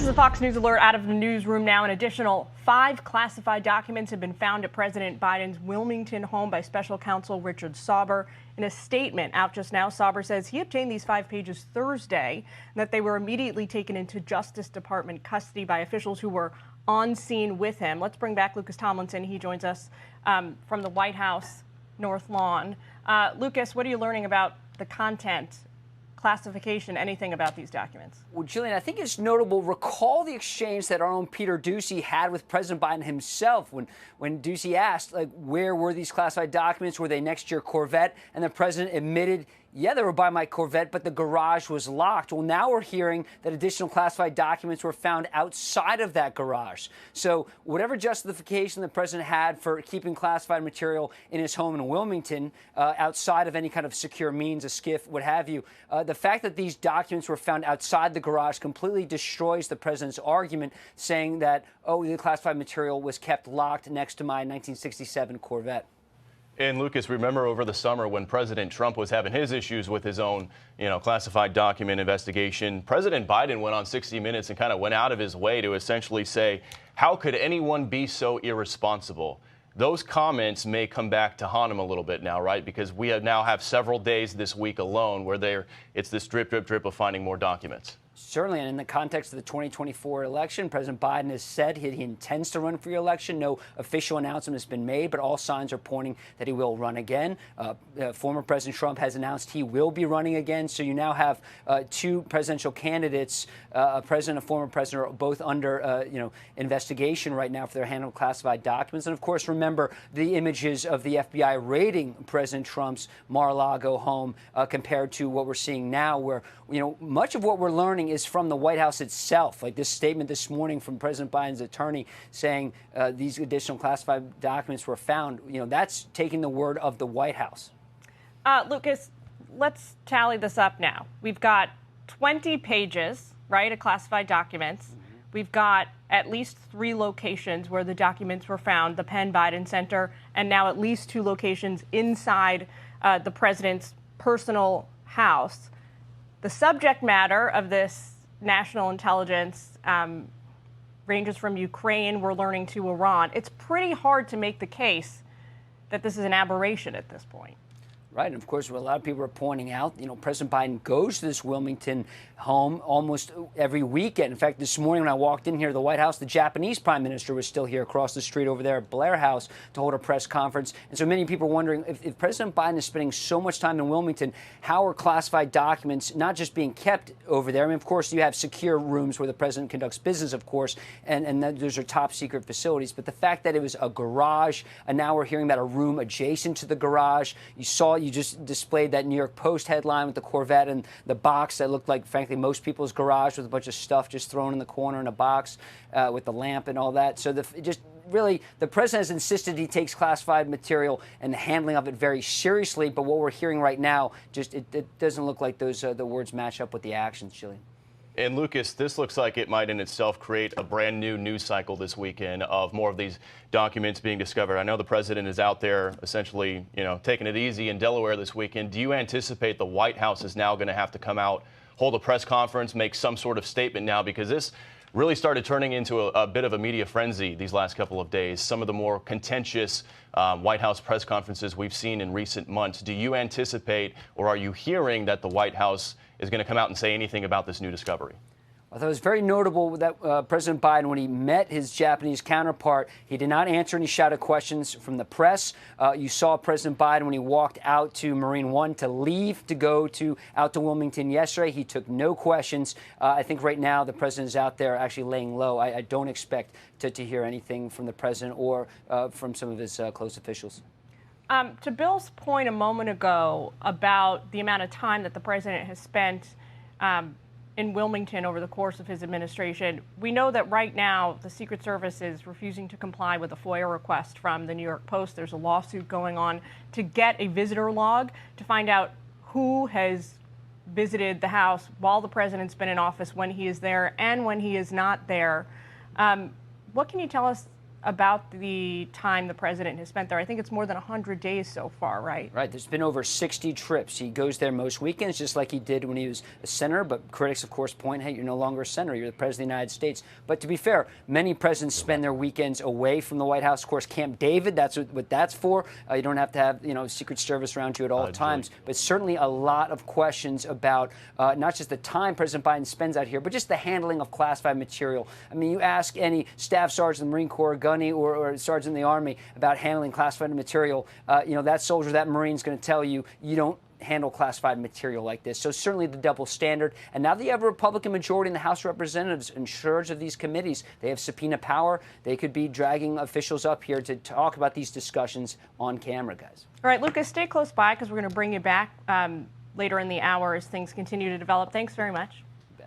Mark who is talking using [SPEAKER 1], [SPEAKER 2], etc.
[SPEAKER 1] This is a Fox News alert out of the newsroom now. An additional 5 classified documents have been found at President Biden's Wilmington home by special counsel Richard Sauber. In a statement out just now, Sauber says he obtained these 5 pages Thursday and that they were immediately taken into Justice Department custody by officials who were on scene with him. Let's bring back Lucas Tomlinson. He joins us from the White House North Lawn. Lucas, what are you learning about the content, classification, anything about these documents?
[SPEAKER 2] Well, Jillian, I think it's notable. Recall the exchange that our own Peter Doocy had with President Biden himself when Doocy asked, where were these classified documents? Were they next to your Corvette? And the president admitted, yeah, they were by my Corvette, but the garage was locked. Well, now we're hearing that additional classified documents were found outside of that garage. So whatever justification the president had for keeping classified material in his home in Wilmington, outside of any kind of secure means, a SCIF, what have you, the fact that these documents were found outside the garage completely destroys the president's argument, saying that, oh, the classified material was kept locked next to my 1967 Corvette.
[SPEAKER 3] And Lucas, remember over the summer when President Trump was having his issues with his own, classified document investigation, President Biden went on 60 Minutes and kind of went out of his way to essentially say, how could anyone be so irresponsible? Those comments may come back to haunt him a little bit now, right? Because we now have several days this week alone where it's this drip, drip, drip of finding more documents.
[SPEAKER 2] Certainly, and in the context of the 2024 election, President Biden has said he intends to run for re-election. No official announcement has been made, but all signs are pointing that he will run again. Former President Trump has announced he will be running again. So you now have 2 presidential candidates, a president and a former president, are both under investigation right now for their handling of classified documents. And of course, remember the images of the FBI raiding President Trump's Mar-a-Lago home compared to what we're seeing now, where much of what we're learning is from the White House itself. Like this statement this morning from President Biden's attorney saying these additional classified documents were found, that's taking the word of the White House.
[SPEAKER 1] Lucas, let's tally this up now. We've got 20 pages, right, of classified documents. We've got at least 3 locations where the documents were found, the Penn Biden Center, and now at least 2 locations inside the president's personal house. The subject matter of this national intelligence ranges from Ukraine, we're learning, to Iran. It's pretty hard to make the case that this is an aberration at this point.
[SPEAKER 2] Right, and of course, what a lot of people are pointing out, President Biden goes to this Wilmington home almost every weekend. In fact, this morning when I walked in here to the White House, the Japanese prime minister was still here across the street over there at Blair House to hold a press conference. And so many people are wondering, if President Biden is spending so much time in Wilmington, how are classified documents not just being kept over there? I mean, of course, you have secure rooms where the president conducts business, of course, and those are top secret facilities. But the fact that it was a garage, and now we're hearing about a room adjacent to the garage. You just displayed that New York Post headline with the Corvette and the box that looked like, frankly, most people's garage with a bunch of stuff just thrown in the corner in a box with the lamp and all that. So the president has insisted he takes classified material and the handling of it very seriously. But what we're hearing right now, it doesn't look like those the words match up with the actions, Jillian.
[SPEAKER 3] And Lucas, this looks like it might in itself create a brand new news cycle this weekend of more of these documents being discovered. I know the president is out there essentially, taking it easy in Delaware this weekend. Do you anticipate the White House is now going to have to come out, hold a press conference, make some sort of statement now? Because this really started turning into a bit of a media frenzy these last couple of days. Some of the more contentious White House press conferences we've seen in recent months. Do you anticipate, or are you hearing that the White House is going to come out and say anything about this new discovery?
[SPEAKER 2] I thought it was very notable that President Biden, when he met his Japanese counterpart, he did not answer any shouted questions from the press. You saw President Biden when he walked out to Marine One to leave to go out to Wilmington yesterday. He took no questions. I think right now the president is out there actually laying low. I don't expect to hear anything from the president or from some of his close officials.
[SPEAKER 1] To Bill's point a moment ago about the amount of time that the president has spent in Wilmington over the course of his administration, we know that right now the Secret Service is refusing to comply with a FOIA request from the New York Post. There's a lawsuit going on to get a visitor log to find out who has visited the house while the president's been in office, when he is there and when he is not there. What can you tell us about the time the president has spent there. I think it's more than 100 days so far, right?
[SPEAKER 2] Right. There's been over 60 trips. He goes there most weekends, just like he did when he was a senator. But critics, of course, point, hey, you're no longer a senator. You're the president of the United States. But to be fair, many presidents spend their weekends away from the White House. Of course, Camp David, that's what that's for. You don't have to have, Secret Service around you at all times. But certainly a lot of questions about not just the time President Biden spends out here, but just the handling of classified material. I mean, you ask any staff sergeant in the Marine Corps, gunny, or sergeant in the Army about handling classified material, that soldier, that Marine's going to tell you, you don't handle classified material like this. So certainly the double standard. And now that you have a Republican majority in the House of Representatives in charge of these committees, they have subpoena power. They could be dragging officials up here to talk about these discussions on camera, guys.
[SPEAKER 1] All right, Lucas, stay close by because we're going to bring you back later in the hour as things continue to develop. Thanks very much.